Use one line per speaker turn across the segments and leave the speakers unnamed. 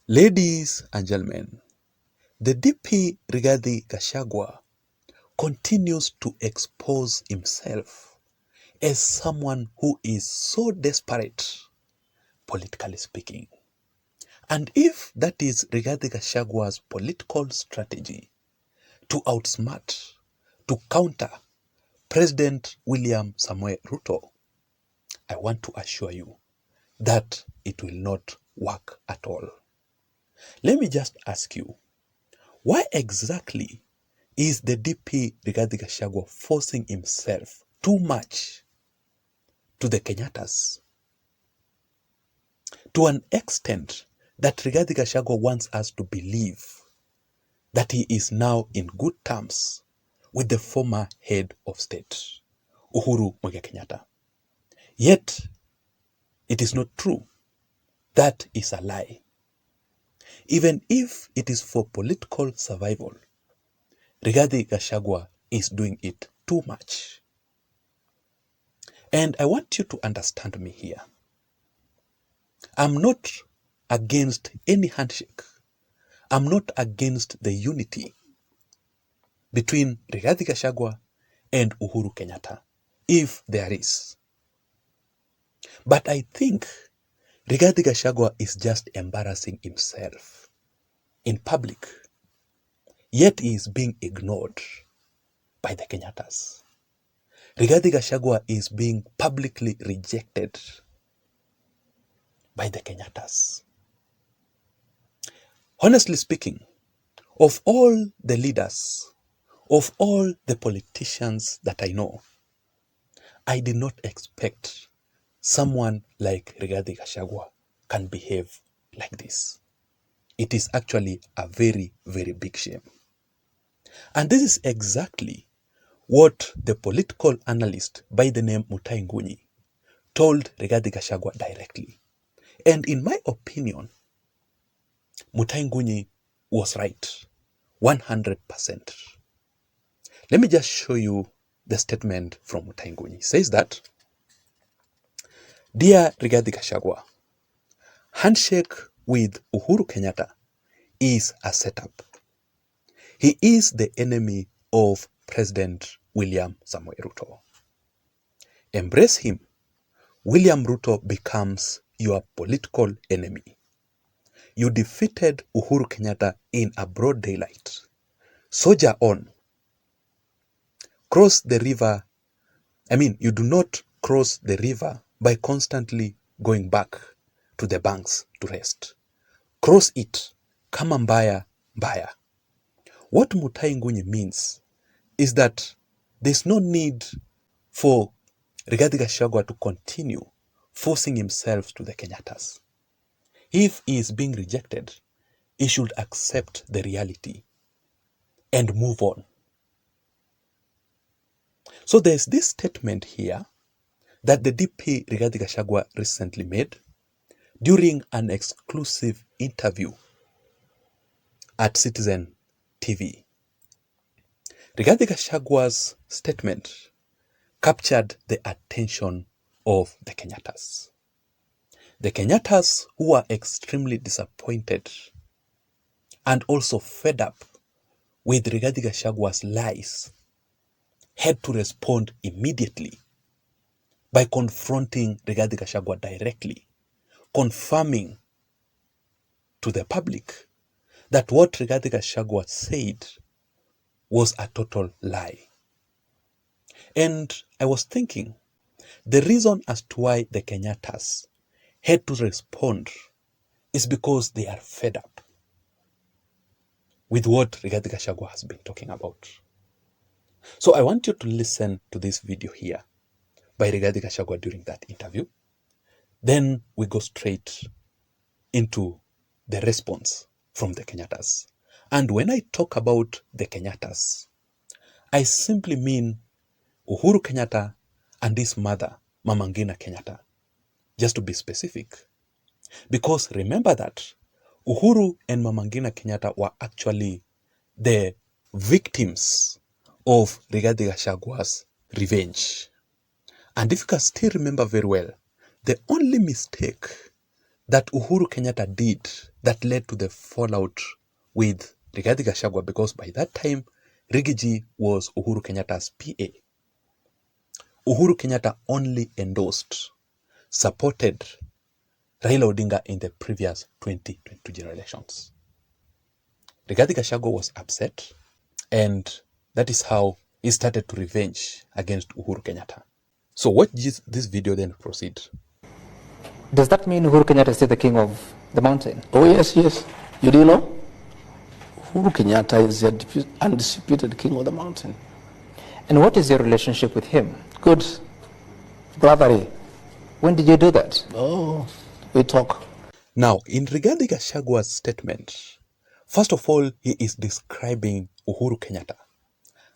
Ladies and gentlemen, the DP Rigathi Gachagua continues to expose himself as someone who is so desperate, politically speaking. And if that is Rigathi Gachagua's political strategy to outsmart, to counter President William Samoei Ruto, I want to assure you that it will not work at all. Let me just ask you, why exactly is the DP Rigathi Gachagua forcing himself too much to the Kenyattas? To an extent that Rigathi Gachagua wants us to believe that he is now in good terms with the former head of state, Uhuru Kenyatta. Yet, it is not true. That is a lie. Even if it is for political survival, Rigathi Gachagua is doing it too much. And I want you to understand me here. I'm not against any handshake. I'm not against the unity between Rigathi Gachagua and Uhuru Kenyatta, if there is. But I think Rigathi Gachagua is just embarrassing himself in public, yet he is being ignored by the Kenyattas. Rigathi Gachagua is being publicly rejected by the Kenyattas. Honestly speaking, of all the leaders, of all the politicians that I know, I did not expect someone like Rigathi Gachagua can behave like this. It is actually a very, very big shame. And this is exactly what the political analyst by the name Mutai Nguni told Rigathi Gachagua directly. And in my opinion, Mutai Nguni was right, 100%. Let me just show you the statement from Mutai Nguni. It says that, "Dear Rigathi Gachagua, handshake with Uhuru Kenyatta is a setup. He is the enemy of President William Samoei Ruto. Embrace him. William Ruto becomes your political enemy. You defeated Uhuru Kenyatta in a broad daylight. Soldier on. You do not cross the river by constantly going back to the banks to rest. Cross it. Kama mbaya, mbaya." What Mutai Nguni means is that there's no need for Rigathi Gachagua to continue forcing himself to the Kenyattas. If he is being rejected, he should accept the reality and move on. So there's this statement here that the DP Rigathi Gachagua recently made during an exclusive interview at Citizen TV. Rigathi Gachagua's statement captured the attention of the Kenyattas. The Kenyattas, who are extremely disappointed and also fed up with Rigathi Gachagua's lies, had to respond immediately by confronting Rigathi Gachagua directly, confirming to the public that what Rigathi Gachagua said was a total lie. And I was thinking, the reason as to why the Kenyattas had to respond is because they are fed up with what Rigathi Gachagua has been talking about. So I want you to listen to this video here by Rigathi Gachagua during that interview. Then we go straight into the response from the Kenyattas. And when I talk about the Kenyattas, I simply mean Uhuru Kenyatta and his mother, Mama Ngina Kenyatta, just to be specific. Because remember that Uhuru and Mama Ngina Kenyatta were actually the victims of Rigathi Gachagua's revenge. And if you can still remember very well, the only mistake that Uhuru Kenyatta did that led to the fallout with Rigathi Gachagua, because by that time, Rigiji was Uhuru Kenyatta's PA. Uhuru Kenyatta only endorsed, supported Raila Odinga in the previous 2022 general elections. Rigathi Gachagua was upset, and that is how he started to revenge against Uhuru Kenyatta. So watch this video, then proceed.
Does that mean Uhuru Kenyatta is still the king of the mountain?
Oh, yes, yes. You do know? Uhuru Kenyatta is the undisputed king of the mountain.
And what is your relationship with him?
Good. Brotherly.
When did you do that?
Oh, we talk.
Now, in Rigathi Gachagua's statement, first of all, he is describing Uhuru Kenyatta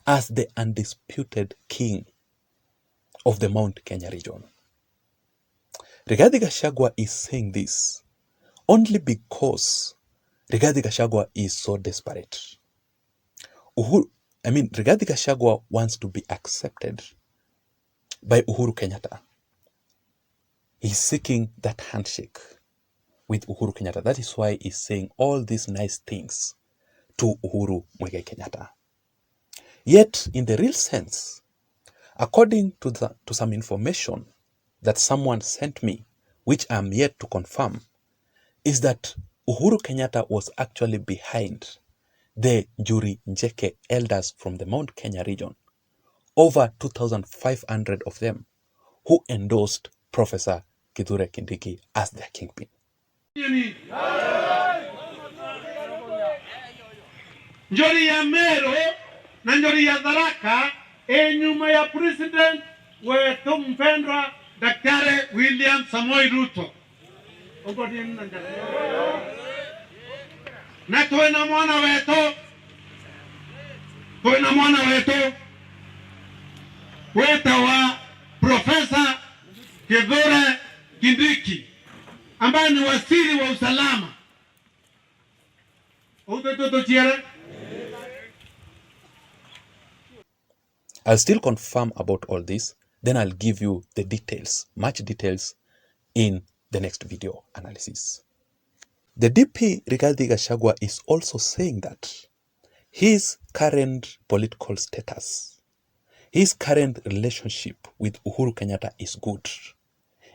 as the undisputed king of the Mount Kenya region. Rigathi Gachagua is saying this only because Rigathi Gachagua is so desperate. Rigathi Gachagua wants to be accepted by Uhuru Kenyatta. He's seeking that handshake with Uhuru Kenyatta. That is why he's saying all these nice things to Uhuru Muigai Kenyatta. Yet, in the real sense, according to some information that someone sent me, which I'm yet to confirm, is that Uhuru Kenyatta was actually behind the Njuri Njeke elders from the Mount Kenya region, over 2,500 of them, who endorsed Professor Kithure Kindiki as their kingpin.
Njori ya Mero na Njori ya Tharaka nyuma ya President wetu mpendwa Daktari William Samoei Ruto. Na tuena mwana wetu wa Profesa Kithure Kindiki ambaye ni waziri wa usalama.
I'll still confirm about all this, then I'll give you the details, much details, in the next video analysis. The DP Rigathi Gachagua is also saying that his current political status, his current relationship with Uhuru Kenyatta is good.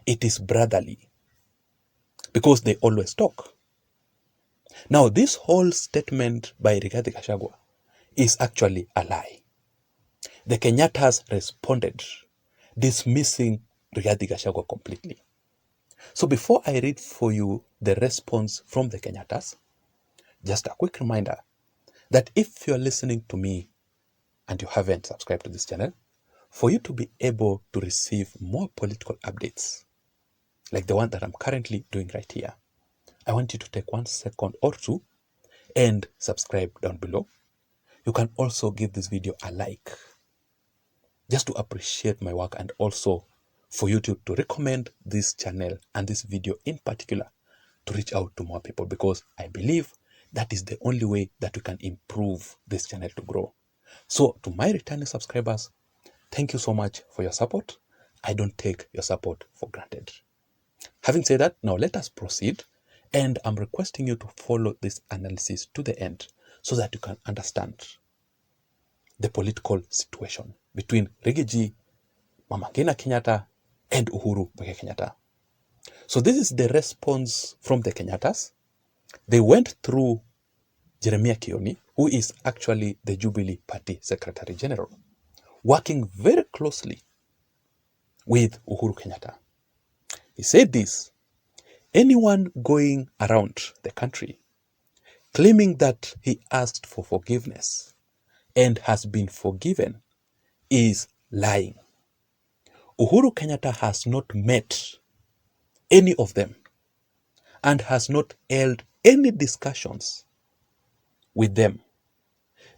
It is brotherly, because they always talk. Now, this whole statement by Rigathi Gachagua is actually a lie. The Kenyattas responded, dismissing Rigathi Gachagua completely. So before I read for you the response from the Kenyattas, just a quick reminder that if you're listening to me and you haven't subscribed to this channel, for you to be able to receive more political updates like the one that I'm currently doing right here, I want you to take 1 second or two and subscribe down below. You can also give this video a like, just to appreciate my work, and also for you to recommend this channel and this video in particular to reach out to more people, because I believe that is the only way that we can improve this channel to grow. So to my returning subscribers, thank you so much for your support. I don't take your support for granted. Having said that, now let us proceed, and I'm requesting you to follow this analysis to the end so that you can understand the political situation between Rigiji, Mama Ngina Kenyatta, and Uhuru Muigai Kenyatta. So this is the response from the Kenyattas. They went through Jeremiah Kioni, who is actually the Jubilee Party Secretary General, working very closely with Uhuru Kenyatta. He said this: anyone going around the country claiming that he asked for forgiveness and has been forgiven is lying. Uhuru Kenyatta has not met any of them and has not held any discussions with them.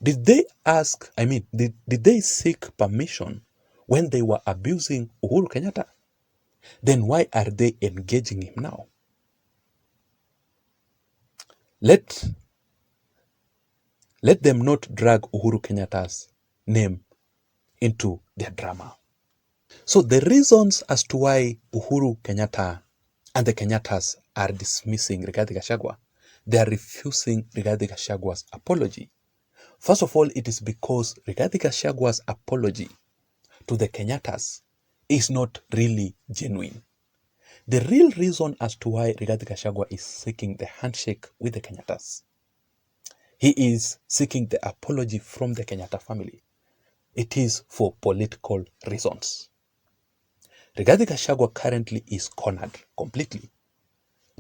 Did they ask, did they seek permission when they were abusing Uhuru Kenyatta? Then why are they engaging him now? Let them not drag Uhuru Kenyatta's name into their drama. So the reasons as to why Uhuru Kenyatta and the Kenyattas are dismissing Rigathi Gachagua. They are refusing Rigathi Gachagua's apology. First of all, it is because Rigathi Gachagua's apology to the Kenyattas is not really genuine. The real reason as to why Rigathi Gachagua is seeking the handshake with the Kenyattas, he is seeking the apology from the Kenyatta family. It is for political reasons. Rigathi Gachagua currently is cornered completely.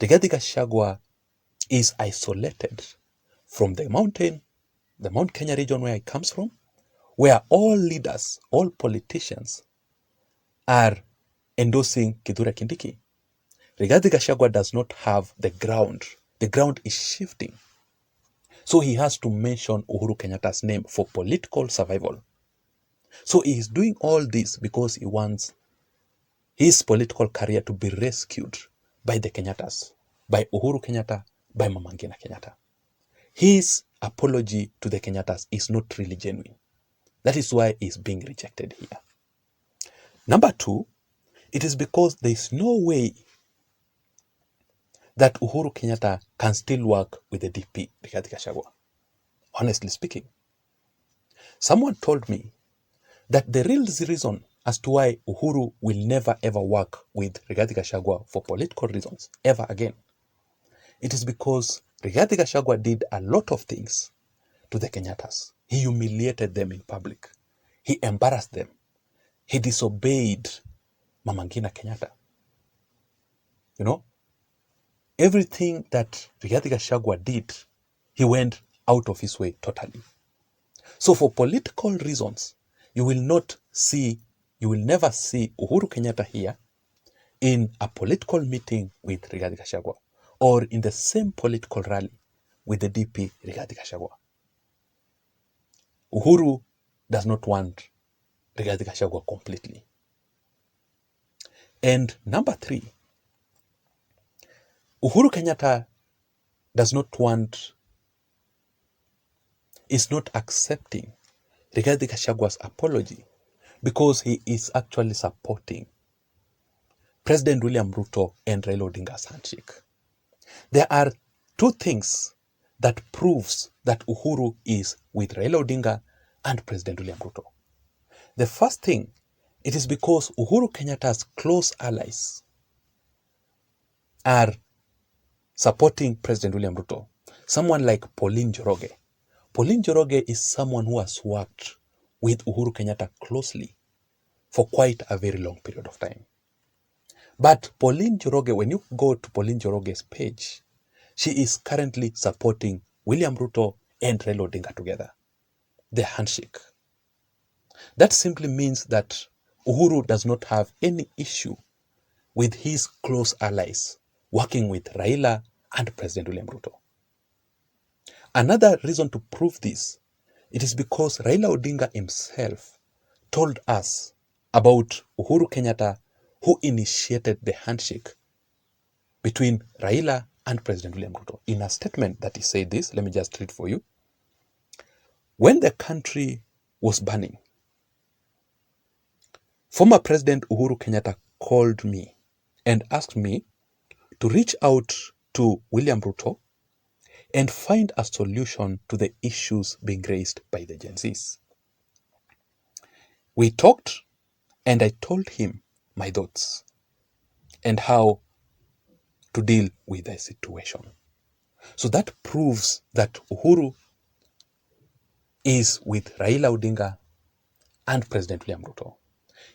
Rigathi Gachagua is isolated from the Mount Kenya region where he comes from, where all leaders, all politicians are endorsing Kithure Kindiki. Rigathi Gachagua does not have the ground. The ground is shifting. So he has to mention Uhuru Kenyatta's name for political survival. So he is doing all this because he wants his political career to be rescued by the Kenyattas, by Uhuru Kenyatta, by Mama Ngina Kenyatta. His apology to the Kenyattas is not really genuine. That is why he is being rejected here. Number two, it is because there is no way that Uhuru Kenyatta can still work with the DP, Rigathi Gachagua. Honestly speaking, someone told me that the real reason as to why Uhuru will never ever work with Rigathi Gachagua for political reasons ever again, it is because Rigathi Gachagua did a lot of things to the Kenyattas. He humiliated them in public. He embarrassed them. He disobeyed Mama Ngina Kenyatta. You know, everything that Rigathi Gachagua did, he went out of his way totally. So for political reasons, you will never see Uhuru Kenyatta here in a political meeting with Rigathi Gachagua or in the same political rally with the DP Rigathi Gachagua. Uhuru does not want Rigathi Gachagua completely. And number three, Uhuru Kenyatta is not accepting Rigathi Gachagua's apology because he is actually supporting President William Ruto and Raila Odinga's handshake. There are two things that proves that Uhuru is with Raila Odinga and President William Ruto. The first thing, it is because Uhuru Kenyatta's close allies are supporting President William Ruto. Someone like Pauline Njoroge. Pauline Njoroge is someone who has worked with Uhuru Kenyatta closely for quite a very long period of time. But Pauline Njoroge, when you go to Pauline Njoroge's page, she is currently supporting William Ruto and Raila Odinga together. The handshake. That simply means that Uhuru does not have any issue with his close allies working with Raila and President William Ruto. Another reason to prove this, it is because Raila Odinga himself told us about Uhuru Kenyatta, who initiated the handshake between Raila and President William Ruto. In a statement that he said this, let me just read for you. When the country was burning, former President Uhuru Kenyatta called me and asked me to reach out to William Ruto and find a solution to the issues being raised by the Gen Zs. We talked and I told him my thoughts and how to deal with the situation. So that proves that Uhuru is with Raila Odinga and President William Ruto.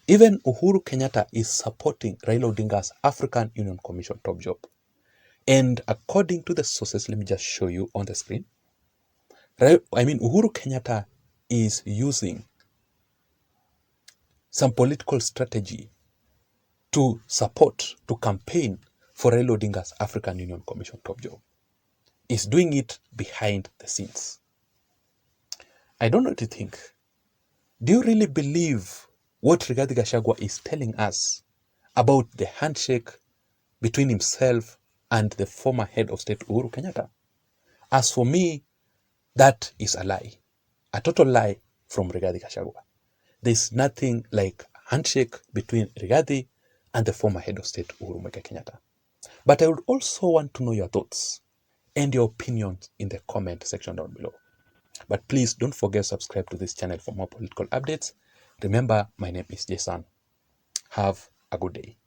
Even Uhuru Kenyatta is supporting Raila Odinga's African Union Commission top job. And according to the sources, let me just show you on the screen. Uhuru Kenyatta is using some political strategy to campaign for Raila Odinga's African Union Commission top job. He's doing it behind the scenes. I don't know what you think. Do you really believe what Rigathi Gachagua is telling us about the handshake between himself and the former head of state Uhuru Kenyatta? As for me, that is a lie. A total lie from Rigathi Gachagua. There's nothing like a handshake between Rigathi and the former head of state Uhuru Kenyatta. But I would also want to know your thoughts and your opinions in the comment section down below. But please don't forget to subscribe to this channel for more political updates. Remember, my name is Jason. Have a good day.